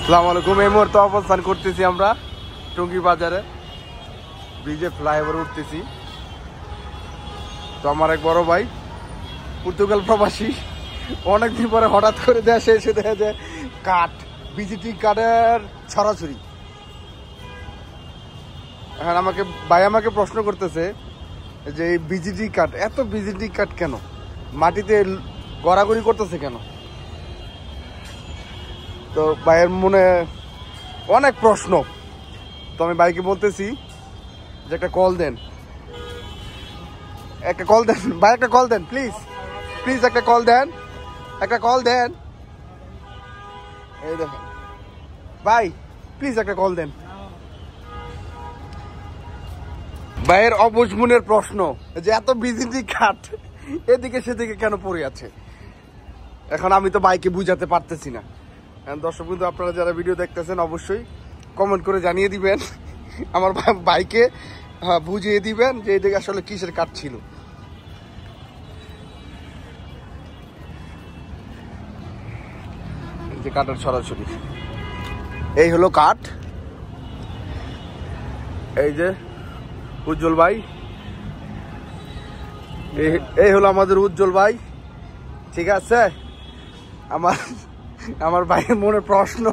আসসালামু আলাইকুম। এই মুহূর্তে অবস্থান করতেছি আমরা টঙ্গী বাজারে, ব্রিজে ফ্লাইওভার উঠতেছি। তো আমার এক বড় ভাই পর্তুগাল প্রবাসী, অনেকদিন পরে হঠাৎ করে দেশে এসে দেখা যায় কাঠ, ভিজিটিং কার্ডের ছড়াছড়ি। হ্যাঁ, আমাকে প্রশ্ন করতেছে যে এই ভিজিটিং কার্ড, এত ভিজিটিং কার্ড কেন মাটিতে গড়াগড়ি করতেছে কেন? তো ভাইয়ের মনে অনেক প্রশ্ন। তো আমি ভাইকে বলতেছি যে একটা কল দেন, ভাই একটা কল দেন প্লিজ, একটা কল দেন, এই দেখেন ভাই, প্লিজ একটা কল দেন। ভাইয়ের অবুঝ মনের প্রশ্ন যে এত বিজিটি কাট এদিকে সেদিকে কেন পড়ে আছে। এখন আমি তো ভাইকে বুঝাতে পারতেছি না। দর্শক বন্ধু, আপনারা যারা ভিডিও দেখতেছেন অবশ্যই কমেন্ট করে জানিয়ে দিবেন, আমার ভাইকে বুঝিয়ে দিবেন যে এদিকে আসলে কিসের কাঠ ছিল। যে কাঠের ছড়াছড়ি, এই হলো কাঠ। এই যে উজ্জ্বল ভাই, এই হলো আমাদের উজ্জ্বল ভাই, ঠিক আছে। আমার ভাইয়ের মনে প্রশ্ন,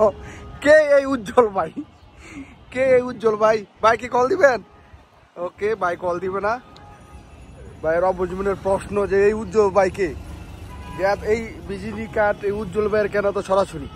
কে এই উজ্জ্বল ভাই, ভাইকে কল দিবেন? ওকে, ভাই কল দিবে না। ভাইয়ের অবুঝমনের প্রশ্ন যে এই উজ্জ্বল ভাইকে, এই বিজলি কাঠ এই উজ্জ্বল ভাইয়ের কেন তো ছড়াছড়ি।